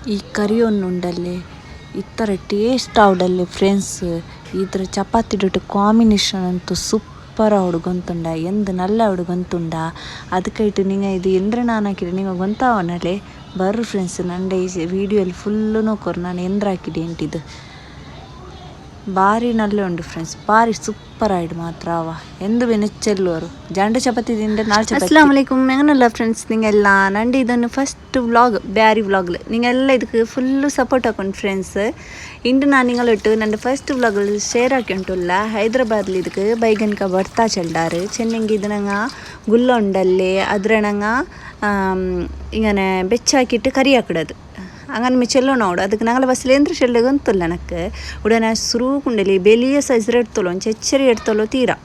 ಈ ಕರಿ ಉಂಡಲ್ಲಿ ಇತ್ತರ taste ಆವಡಲ್ಲಿ friends ಇದ್ರ chapati combination ಅಂತೂ ಸೂಪರ್ ಆವಡು ಗೊಂತುಂಡ ಎಂದ್ ನಲ್ಲ ಆವಡು ಗೊಂತುಂಡ ಅದಕ್ಕೈಟು ನಿಂಗೆ ಇದು ಎಂದ್ರೆ ನಾನು ಹಾಕಿದೆ ನಿಂಗೆ ಗೊಂತಾವನಲೆ ಬರ್ರು ಫ್ರೆಂಡ್ಸ್ ನಂಡೆ ಈ ವಿಡಿಯೋಲಿ ಫುಲ್ಲು ನೋಕೋರು ನಾನು ಎಂದ್ರೆ ಹಾಕಿದೆ ಎಂಟಿದ್ದು ಭಾರಿ ನಲ್ಲೆ ಉಂಡು ಫ್ರೆಂಡ್ಸ್ ಭಾರಿ ಸೂಪರ್ ಆಯ್ಡು ಮಾತ್ರ ಅವ ಎಂದು ನೆಚ್ಚೆಲ್ಲುವರು ಜಂಡ ಚಪಾತಿ ತಿಂಡೆ ನಾಲ್ ಚಪಾತಿ. ಅಸ್ಸಲಾಮು ಅಲೈಕುಮ್ ಹೆಂಗನಲ್ಲ ಫ್ರೆಂಡ್ಸ್ ನಿಂಗೆಲ್ಲ ನಂದು ಇದನ್ನು ಫಸ್ಟ್ ವ್ಲಾಗ್ ಬ್ಯಾರಿ ವ್ಲಾಗ್ಲು ನಿಂಗೆಲ್ಲ ಇದಕ್ಕೆ ಫುಲ್ಲು ಸಪೋರ್ಟ್ ಹಾಕೊಂಡು ಫ್ರೆಂಡ್ಸ್ ಇಂದು ನಾನು ನಿಂಗಳಿಟ್ಟು ನನ್ನ ಫಸ್ಟ್ ವ್ಲಾಗಲ್ಲಿ ಶೇರ್ ಹಾಕಿ ಉಂಟುಲ್ಲ ಹೈದ್ರಾಬಾದ್ಲಿ ಇದಕ್ಕೆ ಬೈಗನ್ಕ ಬರ್ತಾ ಚೆಲ್ಲಾರು ಚೆನ್ನಂಗೆ ಇದು ನಂಗೆ ಗುಲ್ಲ ಉಂಡಲ್ಲಿ ಅದ್ರ ನಂಗೆ ಇಂಗನೆ ಬೆಚ್ಚಾಕಿಟ್ಟು ಕರಿ ಹಾಕಿಡೋದು ಹಂಗನ್ ಮಿಚ್ಚೆಲ್ಲೋ ನೋಡು ಅದಕ್ಕೆ ನಂಗಲ ಬಸ್ಲಿ ಎಂದ್ರೆ ಚೆಲ್ಲೆ ಗೊತ್ತಿಲ್ಲ ನನಗೆ ಉಡನೆ ಸುರು ಕುಂಡಲಿ ಬೆಲಿಯ ಸೈಜ್ರ ಇಡ್ತಲೋ ಒಂದು ಚೆಚ್ಚರಿ ಇಡ್ತಲೋ ತೀರಾ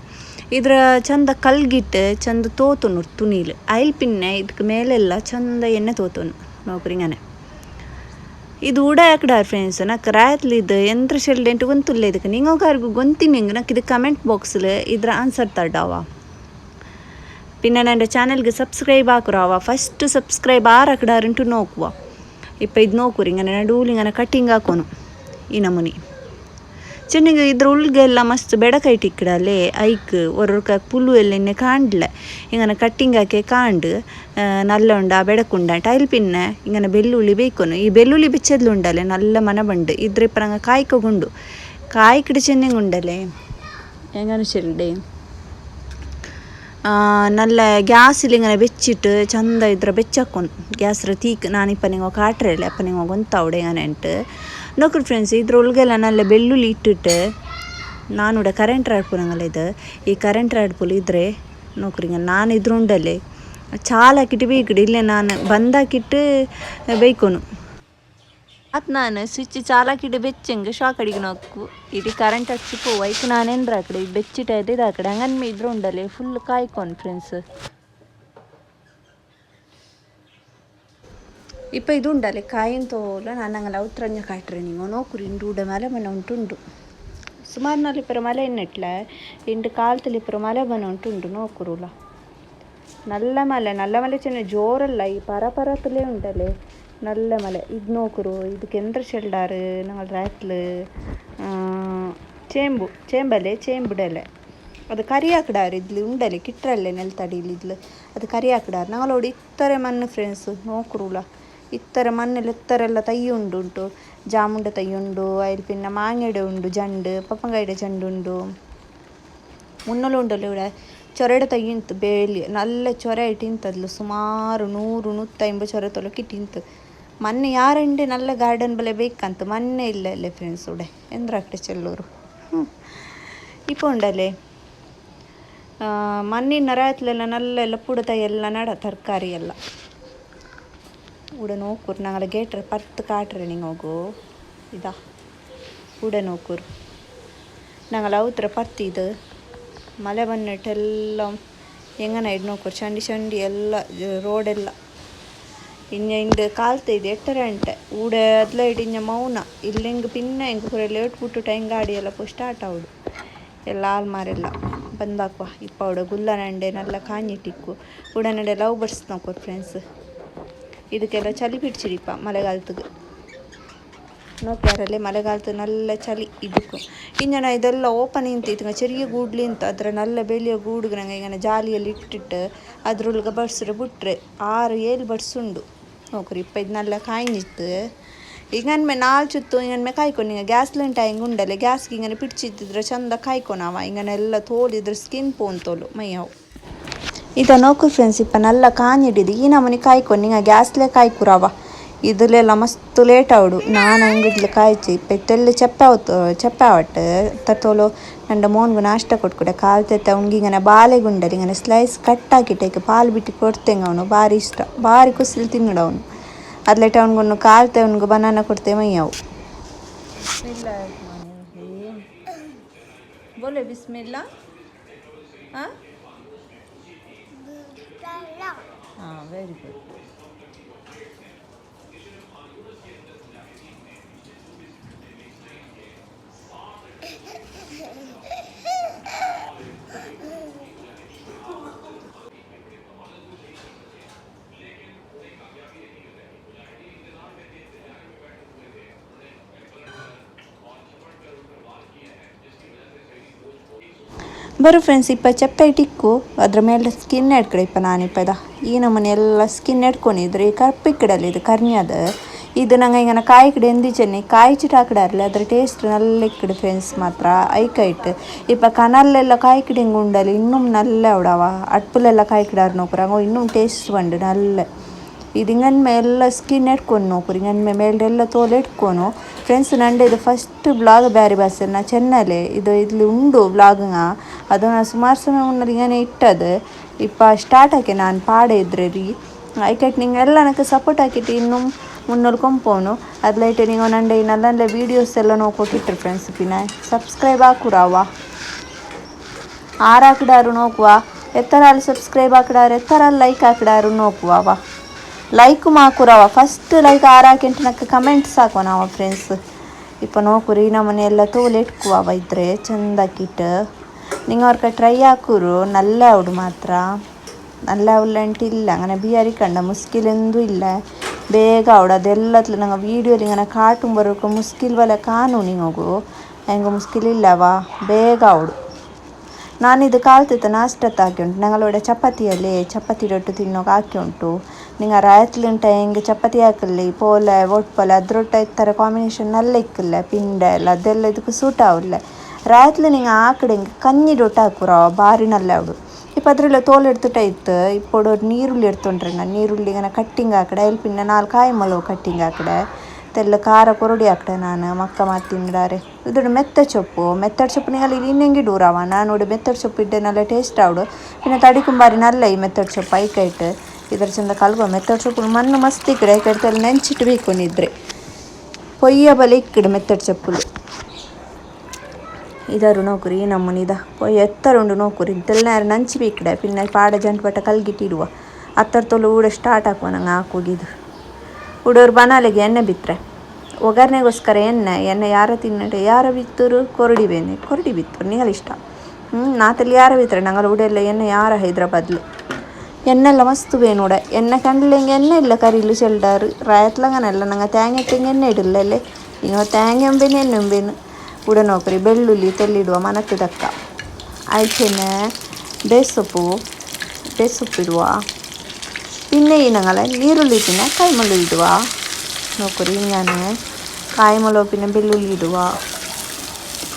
ಇದ್ರ ಚಂದ ಕಲ್ಗಿಟ್ಟು ಚಂದ ತೋತುನು ತುನೀಲು ಐಲ್ ಪಿನ್ನೆ ಇದಕ್ಕೆ ಮೇಲೆಲ್ಲ ಚಂದ ಎಣ್ಣೆ ತೋತುನು ನೋಕ್ರಿಂಗನೆ ಇದು ಉಡ ಹಾಕಿಡಾರ ಫ್ರೆಂಡ್ಸ್ ನಕ್ಕೆ ರಾತ್ಲಿದ್ದು ಎಂತ್ರ ಚೆಲ್ಲೆ ಎಂಟು ಗೊತ್ತಿಲ್ಲ ಇದಕ್ಕೆ ನಿಂಗೋಗಾರಿಗೂ ಗೊಂತೀನಿ ಹಿಂಗೆ ನಕ್ಕೆ ಇದು ಕಮೆಂಟ್ ಬಾಕ್ಸ್ಲು ಇದ್ರ ಆನ್ಸರ್ ತಡ್ಡವ പിന്നെ എൻ്റെ ചാനൽക്ക് സബ്സ്ക്രൈബ് ആക്കുറാവ ഫസ്റ്റ് സബ്സ്ക്രൈബ് ആറാക്കിടാറുണ്ട് നോക്കുക ഇപ്പം ഇത് നോക്കൂರಿ ഇങ്ങനെ ನಡುவில் ഇങ്ങനെ ಕಟ್ಟಿಂಗ್ ಹಾಕೋನು ಈ ನಮೂನಿ ಚೆನ್ನಿಗೆ ಇದ್ರ ಉಳ್ಗೆಲ್ಲ ಮಸ್ತ್ ಬೆಡಕೈಟ್ ಇಕ್ಕಡಲ್ಲೇ ಐಕ್ ಒರ್ರಕ ಪುಲ್ಲು ಎಲ್ಲ ಇನ್ನೆ ಕಾಂಡ್ಲೆ ಇಂಗನೆ ಕಟ್ಟಿಂಗ್ ಹಾಕಿ ಕಾಂಡು ನಲ್ಲ ಉಂಡ ಬೆಡಕುಂಡ ಟೈಲ್ ಪಿನ್ನೆ ಇಂಗನೆ ಬೆಳ್ಳುಳ್ಳಿ ಬೇಯ್ಕೊನು ಈ ಬೆಳ್ಳುಳ್ಳಿ ಬಿಚ್ಚದ್ಲು ಉಂಡಲೆ ನಲ್ಲ ಮನ ಬಂಡು ಇದ್ರ ಇಪ್ಪರಂಗ ಕಾಯ್ಕೊಗುಂಡು ಕಾಯ್ಕಿಡ ಚೆನ್ನಿಂಗ್ ಉಂಡಲೆ ಹೆಂಗನು ಚೆಲ್ಡೆ നല്ല ഗ്യാസിൽ ഇങ്ങനെ വെച്ചിട്ട് ചന്ത ഇത്ര വെച്ചാക്കും ഗ്യാസ് തീക്ക് ഞാനിപ്പോൾ നിങ്ങൾ കാട്ടരല്ലേ അപ്പം നിങ്ങൾ ഗൊന്തവിടെ ഇങ്ങനെ ഉണ്ട് നോക്കൂ ഫ്രണ്ട്സ് ഇದ್ರೊಳಗೆಲ್ಲ നല്ല ಬೆಳ್ಳುಳ್ಳಿ ಇಟ್ಟಿಟ್ಟು ನಾನಿവിടെ ಕರೆಂಟ್ അടുപ്പ് ഞങ്ങളിത് ಈ ಕರೆಂಟ್ അടുപ്പിൽ ಇದ್ರೆ ನೋಕ್ರಿ ನಾನು ಇದ್ರುಂಡಲ್ಲಿ ಚಾಲಾಕಿಟ್ಟು ಬೇಯ್ಕಿಡು ಇಲ್ಲೇ ನಾನು ಬಂದಾಕಿಟ್ಟು ಬೇಯ್ಕೊನು ಅದು ನಾನು ಸ್ವಿಚ್ ಚಾಲಾಕಿಟ್ಟು ಬೆಚ್ಚಂಗೆ ಶಾಕ್ ಅಡಿಗೆ ನೋಕು ಇಡೀ ಕರೆಂಟ್ ಹಚ್ಚಿ ವೈಕ್ ನಾನೇನ್ರ ಆಕಡೆ ಬೆಚ್ಚಿಟ್ಟು ಇದು ಆಕಡೆ ಹಂಗನ್ಮೆ ಇದ್ರು ಉಂಡಲ್ಲಿ ಫುಲ್ ಕಾಯ್ಕೊಂಡು ಫ್ರೆಂಡ್ಸ್ ಇಪ್ಪ ಇದು ಉಂಡಲ್ಲಿ ಕಾಯಿನ ತೋಲ ನಾನು ಹಂಗಲ್ಲ ಅವತ್ರಂಜ ಕಾಟ್ರೆ ನೀವು ನೋಕುರಿ ಇಂಡು ಉಡ ಮಲೆ ಮನೆ ಉಂಟುಂಡು ಸುಮಾರು ನಾಲಿಪ್ಪರ ಮಲೆ ಎನ್ನೆಟ್ಲ ಇಂಡು ಕಾಲ್ತಲಿಪ್ಪರ ಮಲೆ ಬನೆ ಉಂಟುಂಡು ನೋಕುರುಲ നല്ല മല ചെന്ന ജോറല്ല ഈ പരപരത്തിലേ ഉണ്ടല്ലേ നല്ല മല ഇത് നോക്കുറു ಇದಕ್ಕೆ ಎಂದ್ರ ಚೆಲ್ಲಾರು ഞങ്ങൾ ರಾತ್ಲು ചേമ്പുടല്ലേ ಅದು ಕರಿ ಹಾಕಿಡಾರು ಇದ್ಲು ಉಂಡಲೆ ಕಿಟ್ರಲ್ಲೇ ನೆಲ್ತಡಿಲಿ ಇದ್ಲು ಅದು ಕರಿ ಹಾಕಿಡಾರು ഞങ്ങളോട് ഇത്തരം മണ്ണ് ഫ്രണ്ട്സ് നോക്കുറുല ഇത്തരം മണ്ണിൽ ഇത്തരെല്ലാം തൈ ഉണ്ടുಂಟು ಜಾಮುಂಡ ತೈ ಉಂಡು അതിൽ പിന്നെ മാങ്ങയുടെ ഉണ്ട് ജണ്ട് പപ്പങ്കായുടെ ജണ്ടുണ്ട് മുന്നോളം ഉണ്ടല്ലോ ഇവിടെ ചൊരയുടെ തൈ ಇಂತು ಬೇಲಿ നല്ല ചൊര ഇട്ടിಂತದ್ಲು ಸುಮಾರು 100-150 ചൊര ತೊಲಕ್ಕೆ ಇಟ್ಟಿಂತು ಮೊನ್ನೆ ಯಾರಂಡೆ നല്ല ಗಾರ್ಡನ್ ಬಲೆ ಬೇಕಂತ ಮೊನ್ನೆ ಇಲ್ಲ ಅಲ್ಲೇ ಫ್ರೆಂಡ್ಸ್ ಉಡೆ ಎಂದ್ರಾಕ್ಟೆ ಚೆಲ್ಲೋರು ഇപ്പോൾ ഉണ്ടല്ലേ മണ്ണിನ ರಾತ್ಲೆಲ್ಲ നല്ല ಪುಡತಾಯಿ ಎಲ್ಲ ನಡ ತರಕಾರಿ ಎಲ್ಲ ഇവിടെ നോക്കൂರು ഞങ്ങളെ ഗേറ്റർ പത്ത് കാട്ടರೆ നിങ്ങൾ ಹೋಗು ഇതാ ഇവിടെ നോക്കൂರು ഞങ്ങളെ ഔത്ര പത്തിത് ಮಳೆ ಬಂದಿಟ್ಟೆಲ್ಲ ಹೆಂಗನ ಇಡ್ ನೋಡ್ಕೊರು ಚಂಡಿ ಎಲ್ಲ ರೋಡೆಲ್ಲ ಇಂಜ ಕಾಲ್ತ ಇದೆ ಎಟ್ಟರೆ ಅಂಟೆ ಊಡೆ ಅದಲ ಇಟ್ಟು ಇಂಜ ಮೌನ ಇಲ್ಲಿ ಹೆಂಗೆ ಪಿನ್ನ ಹೆಂಗೆ ಪೂರ ಲೇಟ್ ಬಿಟ್ಟು ಟೈಮ್ ಗಾಡಿ ಎಲ್ಲ ಸ್ಟಾರ್ಟ್ ಆವಡು ಎಲ್ಲ ಆಲ್ಮಾರೆಲ್ಲ ಬಂದಾಕುವ ಇಪ್ಪ ಅವಡು ಗುಲ್ಲನಂಡೆ ನಲ್ಲ ಕಾഞ്ഞിಟ್ಟಿಕ್ಕು ಉಡನಡೆ ಲವ್ ಬರ್ಡ್ಸ್ ನೋಡ್ಕೊರು ಫ್ರೆಂಡ್ಸ್ ಇದಕ್ಕೆಲ್ಲ ಚಳಿ പിടിച്ചിരിപ്പ മഴക്കാലത്തുക്ക് നോക്കിയാറല്ലേ മഴക്കാലത്ത് നല്ല ചളി ഇരിക്കും ഇങ്ങനെ ഇതെല്ലാം ഓപ്പൺ ಇಂತಿತ್ತು ചെറിയ ಗೂಡ್ಲಿ ಅಂತ ಅದರ നല്ല ಬೆಳೆಯ ಗೂಡುಗೆ ನಂಗೆ ಇങ്ങനെ ಜಾಲಿಯಲ್ಲಿ ಇಟ್ಟಿಟ್ಟು ಅದ್ರೊಳಗೆ ಬಡ್ಸ್ರೆ ಬಿಟ್ರೆ 6-7 ಬಡ್ಸ್ ಉಂಡು ನೋಕ್ರಿ ಇಪ್ಪ ಇದು നല്ല ಕಾಯ್ഞ്ഞിತ್ತು ഇങ്ങനെ നാല് ചുറ്റും ഇങ്ങനെ കായ്ಕೊಂಡು ಹಿಂಗೆ ಗ್ಯಾಸ್ಲಿಂಟ ಹಿಂಗೆ ಉಂಡല്ലേ ಗ್ಯಾಸ್ಗೆ ಇങ്ങനെ പിടിച്ചിತ್ತಿದ್ರೆ ಚಂದ ಕಾಯ್ಕೊನವ ಇങ്ങനെ ಎಲ್ಲ ತೋಲಿದ್ರೆ ಸ್ಕಿನ್ ಪೋಂತೋಲು ಮೈಯವು ಇದ ನೋಕು ಫ್ರೆಂಡ್ಸ್ ಇಪ್ಪ നല്ല ಕಾഞ്ഞിಟ್ಟಿದ್ದು ಈ ನಮೂನಿ ಕಾಯ್ಕೊಂಡು ಹಿಂಗೆ ಗ್ಯಾಸ್ಲೇ ಕಾಯ್ಕುರವ ഇതിലെಲ್ಲ ಮಸ್ತ್ ಲೇಟ್ ಆವಡು ನಾನು ಹಂಗಿದ್ಲು ಕಾಯ್ಚಿ ಇಪ್ಪ ಇತ್ತೆಲ್ಲ ಚೆಪ್ಪೆ ಆವಟ್ಟು ತತ್ತೋಲು ನಂಡ ಮೋನ್ಗು ನಾಷ್ಟ ಕೊಟ್ಕೊಡೆ ಕಾಲು ತೆತ್ತ ಅವ್ನಿಗೆ ಇങ്ങനെ ಬಾಳೆಗುಂಡಲ್ಲಿ ಇങ്ങനെ ಸ್ಲೈಸ್ ಕಟ್ಟಾಕಿಟ್ಟೆ ಪಾಲು ಬಿಟ್ಟು ಕೊಡ್ತೇಂಗೆ ಅವನು ಭಾರಿ ಇಷ್ಟ ಭಾರಿ ಕುಸಿಲು ತಿನ್ನಡು ಅವನು ಅದ್ಲೆಟ್ ಅವ್ನಿಗೊಂದು ಕಾಲ್ತೆ ಅವ್ನಿಗೆ ಬನಾನ ಕೊಡ್ತೆ ಮೈಯವು ಬೋಲೆ ಬಿಸ್ಮಿಲ್ಲ ಹಾಂ ವೆರಿ ಗುಡ್ ಬರೋ ಫ್ರೆಂಡ್ಸ್ ಇಪ್ಪ ಚಪ್ಪೆ ಇಟ್ಟಿಕ್ಕು ಅದ್ರ ಮೇಲೆ ಸ್ಕಿನ್ ಎಡ್ಕಡೆ ಇಪ್ಪ ನಾನಿಪ್ಪ ಈ ನಮ್ಮನೆ ಎಲ್ಲ ಸ್ಕಿನ್ ಎಡ್ಕೊಂಡಿದ್ರೆ ಕರ್ಪಿಕ್ಕಡಲ್ಲ ಇದು ಕರ್ನ್ಯದ ಇದು ನಂಗೆ ಹಿಂಗನ ಕಾಯಿ ಕಡೆ ಎಂದಿಚೆನ್ನಿ ಕಾಯಿಚಿಟ್ಟು ಹಾಕಡಾರ್ಲಿ ಅದ್ರ ಟೇಸ್ಟ್ ನಲ್ಲ ಇಕ್ಕಡು ಫ್ರೆಂಡ್ಸ್ ಮಾತ್ರ ಐಕಾಯ್ಟ್ ಇಪ್ಪ ಕನಲ್ಲೆಲ್ಲ ಕಾಯಿ ಕಡೆ ಹಿಂಗೆ ಉಂಡಲ್ಲಿ ಇನ್ನೂ ನಲ್ಲ ಅವಡವ ಅಟ್ಪುಲೆಲ್ಲ ಕಾಯಿ ಕಡಾರು ನೋಕ್ರಂಗೋ ಇನ್ನೂ ಟೇಸ್ಟ್ ಬಂಡು ನಲ್ಲ ಇದು ಹಿಂಗನ್ಮೆ ಎಲ್ಲ ಸ್ಕಿನ್ ಎಡ್ಕೊಂಡು ನೋಕ್ರು ಹಿಂಗನ್ಮೆ ಮೇಲ್ರೆಲ್ಲ ತೋಲು ಎಡ್ಕೊನು ಫ್ರೆಂಡ್ಸ್ ನಂಡೆ ಇದು ಫಸ್ಟ್ ಬ್ಲಾಗ್ ಬ್ಯಾರಿ ಬಸ್ಸಲ್ಲಿ ನಾ ಚೆನ್ನಲೆ ಇದು ಇಲ್ಲಿ ಉಂಡು ಬ್ಲಾಗ್ಂಗ ಅದು ನಾ ಸುಮಾರು ಸಮಯ ಉಣ್ಣದು ಹಿಂಗನೆ ಇಟ್ಟದು ಇಪ್ಪ ಸ್ಟಾರ್ಟ್ ಹಾಕಿ ನಾನು ಪಾಡೆ ಇದ್ರೆ ರೀ ಐಕೆಟ್ ನಿಂಗೆಲ್ಲ ನನಗೆ ಸಪೋರ್ಟ್ ಹಾಕಿಟ್ಟು ಇನ್ನು ಮುನ್ನೂರು ಕೊಂಪೋನು ಅದ್ಲೈಟ್ ನೀವು ನಂಡೆ ನಲ್ಲಂದೆ ವೀಡಿಯೋಸ್ ಎಲ್ಲ ನೋಡ್ಕೊಟ್ಟಿಟ್ರು ಫ್ರೆಂಡ್ಸ್ ಪಿನ ಸಬ್ಸ್ಕ್ರೈಬ್ ಹಾಕುರವ್ವ ಆರು ಹಾಕಿಡಾರು ನೋಕುವ ಎತ್ತರಲ್ಲಿ ಸಬ್ಸ್ಕ್ರೈಬ್ ಹಾಕಿಡಾರು ಎತ್ತರಲ್ಲಿ ಲೈಕ್ ಹಾಕಿಡಾರು ನೋಕುವವ ಲೈಕ್ ಮಾಕುರವ ಫಸ್ಟ್ ಲೈಕ್ 6 ಹಾಕಿಂಟು ನಕ್ಕೆ ಕಮೆಂಟ್ಸ್ ಹಾಕುವ ನಾವು ಫ್ರೆಂಡ್ಸ್ ಇಪ್ಪ ನೋಕುರಿ ನಮ್ಮನೆ ಎಲ್ಲ ತೋಲು ಇಟ್ಕುವ ಇದ್ರೆ ಚಂದಾಕಿಟ್ಟು നിങ്ങൾ ಅವ್ರಿಗೆ ಟ್ರೈ ಹಾಕುರು നല്ല ಅವಡು ಮಾತ್ರ നല്ല ಉಳ್ಳಂಟಿಲ್ಲ അങ്ങനെ ಬಿಯಾರಿ ಕಂಡ ಮುಸ್ಕಿಲೆಂದೂ ಇಲ್ಲ ಬೇಗ ಅವಡು ಅದೆಲ್ಲತ್ಲು ನಂಗೆ ವೀಡಿಯೋಲಿ ಇങ്ങനെ ಕಾಟು ಬರೋಕೆ ಮುಸ್ಕಿಲ್ ಬಲ ಕಾನು ನಿಮಗು ಹೆಂಗೆ ಮುಸ್ಕಿಲಿಲ್ಲವಾ ಬೇಗ ಅವಡು ನಾನಿದು ಕಾಲ್ತಿತ್ತು ನಾಷ್ಟತ್ತು ಹಾಕಿ ಉಂಟು ഞങ്ങളിവിടെ ಚಪಾತಿಯಲ್ಲಿ ಚಪಾತಿ ರೊಟ್ಟು ತಿನ್ನೋಕೆ ಹಾಕಿ ಉಂಟು ನಿಂಗೆ ರಾತ್ಲಿಂಟ ಹೆಂಗೆ ಚಪಾತಿ ಹಾಕಲ್ಲಿ ಪೋಲೆ ಒಟ್ಪಲೆ ಅದ್ರೊಟ್ಟ ಇತ್ತರ ಕಾಂಬಿನೇಷನ್ നല്ല ಇಕ್ಕಲ್ಲ ಪಿಂಡ ಎಲ್ಲ ಅದೆಲ್ಲ ಇದಕ್ಕೆ ಸೂಟ್ ಆವಿಲ್ಲ ರಾತ್ಲಿ ನಿಂಗೆ ಆಕಡೆ ಹಿಂಗೆ ಕഞ്ഞಿ ರೊಟ್ಟಿ ಹಾಕುರವ ಭಾರಿ ನಲ್ಲ ಅವಡು ಇಪ್ಪ ಅದ್ರೆಲ್ಲ ತೋಲು ಎಡ್ತುಟ ಇತ್ತು ಇಪ್ಪಡು ನೀರುಳ್ಳಿ ಎಡ್ತೊಂಡ್ರೆ ನಾನು ನೀರುಳ್ಳಿಗನ ಕಟ್ಟಿಂಗ್ ಹಾಕಡೆ ಇಲ್ಲಿ ಪಿನ್ನ 4 ಕಾಯಿ ಮಲವು ಕಟ್ಟಿಂಗ್ ಹಾಕಡೆ ತೆಲ್ಲ ಖಾರ ಕೊರಡಿ ಹಾಕಡೆ ನಾನು ಮಕ್ಕ ಮಾತಿಂಡಾರೆ ಇದು ಮೆತ್ತಡ್ ಸೊಪ್ಪು ನಿಂಗಲ್ಲಿ ಇನ್ನೆಂಗಿ ಡೂರವ ನಾನು ನೋಡಿ ಮೆತ್ತಡ್ ಸೊಪ್ಪು ಇಡ್ಡೆ നല്ല ಟೇಸ್ಟ್ ಆವಡು പിന്നെ ತಡಿಕುಂಬಾರಿ ನಲ್ಲ ಈ ಮೆತ್ತಡ್ ಸೊಪ್ಪು ಐಕೈಟ್ ಇದರ ಚಂದ ಕಲ್ವ ಮೆತ್ತಡ್ ಸೊಪ್ಪು ಮಣ್ಣು ಮಸ್ತ್ ಇಕ್ಕಡೆ ಐಕಡ್ತೆಲ್ಲ ನೆಂಚಿಟ್ಟು ಬೇಕೊಂಡಿದ್ರೆ ಪೊಯ್ಯ ಬಲೆ ಇಕ್ಕಡೆ ಮೆತ್ತಡ್ ಸೊಪ್ಪು ಇದಾರು ನೋಕುರಿ ನಮ್ಮನಿದ ಪೊಯ್ಯ ಎತ್ತರುಂಡು ನೋಕುರಿ ಇದೆಲ್ಲ ನಂಚಿ ಬೇಕಡೆ ಪಿನ್ನ ಪಾಡ ಜಂಟ್ ಬಟ್ಟ ಕಲ್ಗಿಟ್ಟಿಡುವ ಹತ್ತರ ತೊಲು ಊಡ ಸ್ಟಾರ್ಟ್ ಹಾಕುವ ನಂಗೆ ಹಾಕೋಗಿದ್ದು ಉಡೋರು ಬನಾಲೆಗೆ ಎಣ್ಣೆ ಬಿತ್ತರೆ ಒಗ್ಗರಣೆಗೋಸ್ಕರ ಎಣ್ಣೆ ಯಾರ ತಿನ್ನಟೆ ಯಾರ ಬಿತ್ತರು ಕೊರಡಿ ಬಿತ್ತರು ನಿಗಲ್ ಇಷ್ಟ ನಾತಲ್ಲಿ ಯಾರ ಬಿತ್ತರೆ ನಂಗಲ್ಲ ಉಡೆಲ್ಲ ಎಣ್ಣೆ ಯಾರ ಹೈದ್ರಾಬಾದ್ಲು ಎಣ್ಣೆಲ್ಲ ಮಸ್ತ್ ಬೇನೂಡ ಎಣ್ಣೆ ಕಂಡ್ಲೆಂಗೆ ಎಣ್ಣೆ ಇಲ್ಲ ಕರಿಲು ಚೆಲ್ಡಾರು ರಾಯತ್ಲಂಗನೆಲ್ಲ ನಂಗೆ ತೇಂಗೆ ಇಟ್ಟಂಗೆ ಎಣ್ಣೆ ಇಡಲ್ಲ ಅಲ್ಲೇ ಇನ್ನು ತೇಂಗೆ ಎಂಬೇನು ಎಣ್ಣೆ ಎಂಬೇನು ಉಡ ನೋಕರಿ ಬೆಳ್ಳುಳ್ಳಿ ತೆಲ್ಲಿಡುವ ಮನಕ್ಕೆ ತಕ್ಕ ಆಯ್ಕೆನೆ ಬೇಸೊಪ್ಪು ಇಡುವ പിന്നെ ഈ ഞങ്ങൾ നീരുള്ളി പിന്നെ കായ്മുളക് ഇടുക നോക്കറി ഇങ്ങനെ കായ്മുളക് പിന്നെ ಬೆಳ್ಳುಳ್ಳಿ ಇಡುವ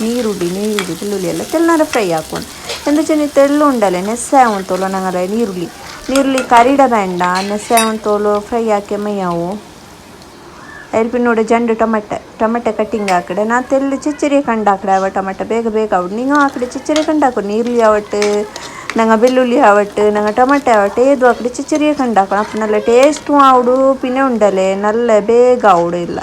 ನೀರುಳ್ಳಿ ಬೆಳ್ಳುಳ್ಳಿ ಎಲ್ಲ ತೆಲ್ಲನಾರ ಫ್ರೈ ಹಾಕೊಂಡು ಎಂದ ಚೆನ್ನ ತೆಲ್ಲು ಉಂಡಲೆ ನೆಸ್ಸೆ ಉಂಟೋಲು ನಂಗಲ್ಲ ನೀರುಳ್ಳಿ ಕರಿಡ ಬೇಂಡ ನೆಸ್ಸೆ ಉಂಟೋಲು ಫ್ರೈ ಹಾಕಿ ಮೈಯಾವು അതിൽ പിന്നെ ഇവിടെ ജണ്ട് ಟೊಮೆಟೊ ಕಟ್ಟಿಂಗ್ ಹಾಕಡೆ ನಾ ತೆಲ್ಲು ಚಿಚ್ಚರಿ ಕಂಡು ಹಾಕಡೆ ಅವ ಟೊಮೆಟೊ ಬೇಗ ಅವಡು ನೀವು ಹಾಕಡೆ ಚಿಚ್ಚರಿ ಕಂಡು ಹಾಕೋ ನೀರುಳ್ಳಿ ಅವಟ್ಟು ನಂಗೆ ಬೆಳ್ಳುಳ್ಳಿ ಅವಟ್ಟು ನಂಗೆ ಟೊಮೆಟೊ ಅವಟ್ಟು ಏದು ಹಾಕಡೆ ಚಿಚ್ಚರಿಯೇ ಕಂಡು ಹಾಕೋಣ ಅಪ್ಪ ನಲ್ಲ ಟೇಸ್ಟು ಆವಡು ಪಿನೆ ಉಂಡಲೆ ನಲ್ಲ ಬೇಗ ಆವಡು ಇಲ್ಲ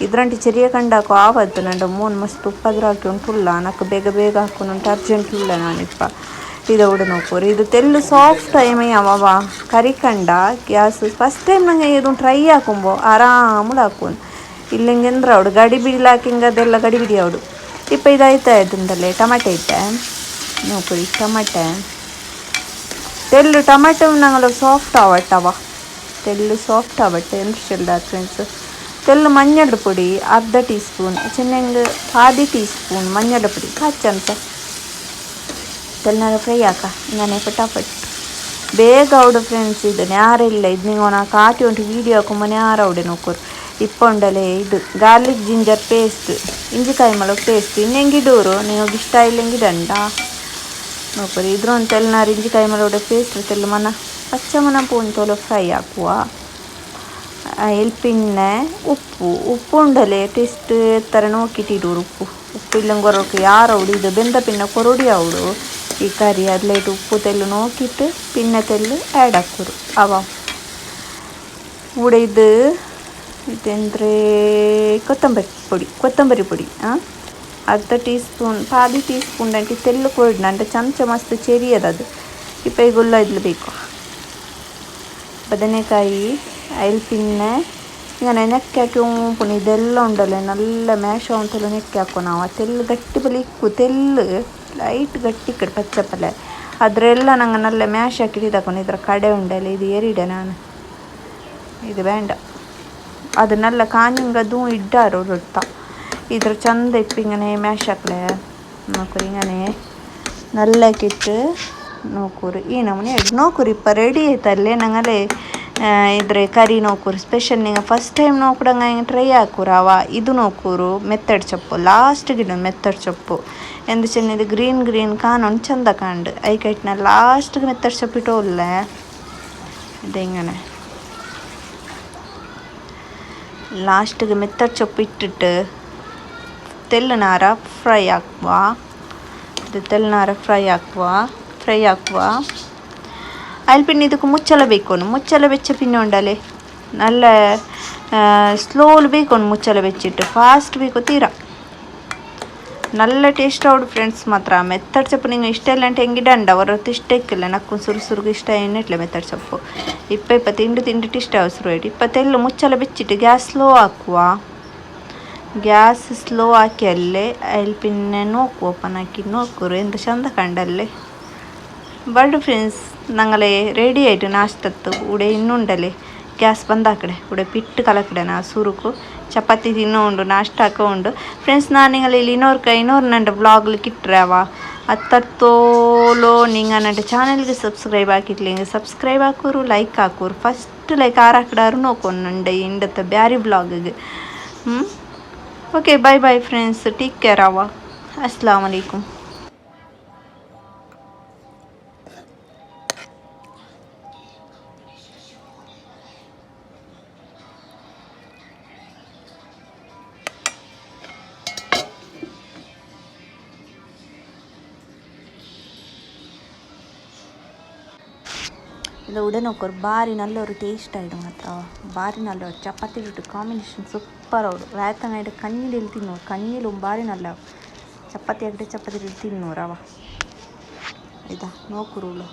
ಇದ್ರಂಟಿ ಚೆರಿಯ ಕಂಡು ಹಾಕೋ ಆವತ್ತು ನಂದು ಮೂನ್ ಮಸ್ತ್ ಉಪ್ಪದ್ರ ಹಾಕಿ ಉಂಟುಲ್ಲ ನಕ್ಕೆ ಬೇಗ ಹಾಕೊಂಡು ಅರ್ಜೆಂಟ್ ಇಲ್ಲ ನಾನಿಪ್ಪ ಇದು ಉಡ ನೋಕೋರಿ ಇದು ತೆಲ್ಲು ಸಾಫ್ಟ್ ಟೈಮೇ ಅವವ ಕರಿಕಂಡ ಗ್ಯಾಸ್ ಫಸ್ಟ್ ಟೈಮ್ ನಂಗೆ ಇದು ಟ್ರೈ ಹಾಕೊಂಬೋ ಆರಾಮುಲ್ ಹಾಕೊಂಡು ಇಲ್ಲಿಂಗೆಂದ್ರೆ ಅವಡು ಗಡಿ ಬಿಡಿಲಿ ಹಾಕಿಂಗೆ ಅದೆಲ್ಲ ಗಡಿ ಬಿಡಿ ಅವಡು ಇಪ್ಪ ಇದಾಯ್ತಾ ಇದ್ದಂದಲ್ಲೇ ಟೊಮೆಟೊ ಇಟ್ಟೆ ನೋಕರಿ ಟೊಮೆಟೊ ತೆಲ್ಲು ಟೊಮೆಟೊ ನಂಗಲ್ಲ ಸಾಫ್ಟ್ ಆವಟ್ಟವ ತೆಲ್ಲು ಸಾಫ್ಟ್ ಆವಟ್ಟೆ ಎಂದು ಚೆಲ್ದ ಫ್ರೆಂಡ್ಸ್ ತೆಲ್ಲು ಮಂಜಳ ಪುಡಿ ಅರ್ಧ ಟೀ ಸ್ಪೂನ್ ಚೆನ್ನಂಗೆ 1/2 ಟೀ ಸ್ಪೂನ್ ಮಂಜಳ ಪುಡಿ ಹಚ್ಚಂತ ತೆಲ್ನಾರ ಫ್ರೈ ಹಾಕ ಹಿಂಗನೆ ಫಟಾಫಟ್ ಬೇಗ ಅವಡು ಫ್ರೆಂಡ್ಸ್ ಇದು ನ್ಯಾರಿಲ್ಲ ಇದು ನೀವು ನಾ ಕಾಟಿ ಉಂಟು ವೀಡಿಯೋ ಹಾಕೊಂಬ ನ್ಯಾರ ಅವಡೆ ನೋಕೋರು ಇಪ್ಪ ಉಂಡಲೆ ಇದು ಗಾರ್ಲಿಕ್ ಜಿಂಜರ್ ಪೇಸ್ಟ್ ಇಂಜಿಕಾಯಿ ಮಲಗು ಪೇಸ್ಟ್ ಇನ್ನೆಂಗಿಡೋರು ನಿಮಗೆ ಇಷ್ಟ ಇಲ್ಲಂಗಿಡಂಡ ನೋಕರಿ ಇದ್ರೊಂದು ತೆಲ್ನಾರು ಇಂಜಿಕಾಯಿ ಮಲಗಡೆ ಪೇಸ್ಟ್ ತೆಲ್ಲು ಮನ ಪಚ್ಚಮನ ಪೂಂತೋಲು ಫ್ರೈ ಹಾಕುವ ಇಲ್ಲಿ ಪಿನ್ನೆ ಉಪ್ಪು ಉಂಡಲೆ ಟೇಸ್ಟ್ ಥರ ನೋಕಿಟ್ಟಿಡೋರು ಉಪ್ಪು ಇಲ್ಲಂಗೊರೋಕೆ ಯಾರು ಅವಡು ಇದು ಬೆಂದ ಪಿನ್ನ ಕೊರಡಿ ಅವಡು ಈ ಕರಿ ಅದ್ಲೈಟ್ ಉಪ್ಪು ತೆಲ್ಲು ನೋಕಿಟ್ಟು ಪಿನ್ನ ತೆಲ್ಲು ಆ್ಯಡ್ ಹಾಕೋರು ಅವ ಉಳಿದು ಇದಂದರೆ ಕೊತ್ತಂಬರಿ ಪುಡಿ ಅರ್ಧ ಟೀ ಸ್ಪೂನ್ 1/2 ಟೀ ಸ್ಪೂನ್ ಅಂಟಿ ತೆಲ್ಲು ಕೊರಡಿನ ಅಂದ್ರೆ ಚಮಚ ಮಸ್ತ್ ಚೆರಿಯದದು ಇಪ್ಪ ಈಗುಲ್ಲ ಇದ್ಲು ಬೇಕು ಬದನೆಕಾಯಿ ಐಲ್ ಪಿನ್ನೆ ಈಗ ನೆಕ್ಕೆ ಹಾಕಿ ಉಂಪುನ ಇದೆಲ್ಲ ಉಂಡಲ್ಲ ನಲ್ಲ ಮ್ಯಾಶ್ ಉಂಟಲ್ಲ ನೆಕ್ಕೆ ಹಾಕೋ ನಾವು ಆ ತೆಲ್ಲು ಗಟ್ಟಿ ಬಲಿ ಇಕ್ಕು ತೆಲ್ಲು ಲೈಟ್ ಗಟ್ಟಿ ಕಡೆ ಪಚ್ಚಪ್ಪಲೆ ಅದರೆಲ್ಲ ನಂಗೆ ನಲ್ಲ ಮ್ಯಾಶ್ ಹಾಕಿ ತಕೊಂಡು ಇದ್ರ ಕಡೆ ಉಂಡಲ್ಲ ಇದು ಏರಿಡೆ ನಾನು ಇದು ಬೇಡ ಅದನ್ನೆಲ್ಲ ಕಾಂಜಂಗದು ಇಡ್ಡಾರು ರೊಟ್ಟ ಇದ್ರ ಚಂದ ಇಪ್ಪಿಂಗನೆ ಮ್ಯಾಶ್ ಹಾಕ್ಲೆ ನೋಕರಿ ಹಿಂಗನೆ ನಲ್ಲಕ್ಕಿಟ್ಟು ನೋಕೂರು ಈ ನಮೂನೆ ನೋಕೂರು ಇಪ್ಪ ರೆಡಿ ಆಯ್ತಲ್ಲೇ ನಂಗಲ್ಲೇ ಇದ್ರೆ ಕರಿ ನೋಕೂರು ಸ್ಪೆಷಲ್ ನಿಂಗೆ ಫಸ್ಟ್ ಟೈಮ್ ನೋಕೂಡಂಗ ಹಿಂಗೆ ಟ್ರೈ ಹಾಕೂರು ಅವ ಇದು ನೋಕೂರು ಮೆತ್ತಡ್ ಸೊಪ್ಪು ಲಾಸ್ಟ್ಗೆ ಇಡೋದು ಮೆತ್ತಡ್ ಸೊಪ್ಪು ಎಂದು ಚೆನ್ನ ಇದು ಗ್ರೀನ್ ಕಾಣೋಣ ಚಂದ ಕಾಂಡು ಐಕೈಟ್ನ ಲಾಸ್ಟ್ಗೆ ಮೆತ್ತಡ್ ಸೊಪ್ಪು ಇಟ್ಟೋಲ್ಲ ಇದು ಹಿಂಗನೆ ಲಾಸ್ಟ್ಗೆ ಮೆತ್ತಡ್ ಸೊಪ್ಪು ಇಟ್ಟಿಟ್ಟು ತೆಲ್ಲನಾರ ಫ್ರೈ ಹಾಕುವ ಇದು ತೆಲ್ಲನಾರ ಫ್ರೈ ಹಾಕುವ ಅಲ್ಲಿ ಪಿನ್ ಇದಕ್ಕೆ ಮುಚ್ಚಲ ಬೇಕೋನು ಮುಚ್ಚಲ ಬೆಚ್ಚ ಪಿನ್ನ ಉಂಡಲೆ ನಲ್ಲ ಸ್ಲೋಲಿ ಬೇಕೋನು ಮುಚ್ಚಲ ಬೆಚ್ಚಿಟ್ಟು ಫಾಸ್ಟ್ ಬೇಕು ತೀರಾ നല്ല ಟೇಸ್ಟ್ ഔട്ട് ഫ്രണ്ട്സ് ಮಾತ್ರ ಮೆತ್ತಡ್ ಸೊಪ್ಪು ನಿಂಗೆ ಇಷ್ಟ ಇಲ್ಲ ಅಂತ ಹೆಂಗಿಡ ಅಂಡ ಅವರತ್ತು ಇಷ್ಟ ಇಕ್ಕಿಲ್ಲ ನಕ್ಕು ಸುರುಸುರುಗು ಇಷ್ಟ ಏನಿಟ್ಲೆ ಮೆತ್ತಡ್ ಸೊಪ್ಪು ಇಪ್ಪ ತಿಂಡಿಟ್ಟು ಇಷ್ಟ ಅವಸರು ಇಟ್ಟು ಇಪ್ಪತ್ತೆಲ್ಲ ಮುಚ್ಚಲ ಬೆಚ್ಚಿಟ್ಟು ಗ್ಯಾಸ್ ಸ್ಲೋ ಹಾಕುವ ಗ್ಯಾಸ್ ಸ್ಲೋ ಹಾಕಿ ಅಲ್ಲೇ ಅಲ್ಲಿ ಪಿನ್ನೆ ನೋಕು ಓಪನ್ ಹಾಕಿ ನೋಕುರು ಎಂತ ಚಂದ ಕಂಡಲ್ಲೇ ಬರ್ಡು ಫ್ರೆಂಡ್ಸ್ ನಂಗಲೇ ರೆಡಿ ಆಯಿತು ನಾಷ್ಟತ್ತು ಉಡೆ ಇನ್ನುಂಡಲೆ ಗ್ಯಾಸ್ ಬಂದ ಕಡೆ ಉಡೆ ಪಿಟ್ಟು ಕಲಕಡೆ ನಾ ಸುರುಕು ಚಪಾತಿ ತಿನ್ನೋ ಉಂಡು ನಾಷ್ಟ ಹಾಕೋ ಉಂಡು ಫ್ರೆಂಡ್ಸ್ ನಾನು ನಿಂಗಲ್ಲಿ ಇಲ್ಲಿ ಇನ್ನೂರು ನಂಡು ಬ್ಲಾಗ್ಲಿ ಕಿಟ್ರೆ ಅವ ಅತ್ತೋಲೋ ನಿಂಗೆ ನನ್ನ ಚಾನಲ್ಗೆ ಸಬ್ಸ್ಕ್ರೈಬ್ ಹಾಕಿಟ್ಲಿ ಹಿಂಗೆ ಸಬ್ಸ್ಕ್ರೈಬ್ ಹಾಕೋರು ಲೈಕ್ ಹಾಕೋರು ಫಸ್ಟ್ ಲೈಕ್ ಆರಾಕಡಾರು ನೋಕೊಂಡು ಇಂಡತ್ತ ಬ್ಯಾರಿ ಬ್ಲಾಗಿಗೆ okay bye friends take care ಅವ ಅಸ್ಸಲಾಮು ಅಲೈಕುಮ್ ಇಲ್ಲ ಉಡೆ ನೋಕೋರು ಭಾರಿ ನಲ್ಲೊರು ಟೇಸ್ಟ್ ಆಯಿಡು ಮಾತ್ರ ಭಾರಿ ನಲ್ಲವರು ಚಪಾತಿ ಬಿಟ್ಟು ಕಾಂಬಿನೇಷನ್ ಸೂಪರ್ ಅವರು ರಾಯ್ತಂಗ ಇಟ್ಟು ಕಣ್ಣೀಲಿ ತಿನ್ನೋರು ಕಣ್ಣೀಲು ಭಾರಿ ನಲ್ಲ ಚಪಾತಿ ಆಗಿಟ್ಟು ಚಪಾತಿ ತಿನ್ನೋರು ಅವ ಇದಾ ನೋಕುರುಳು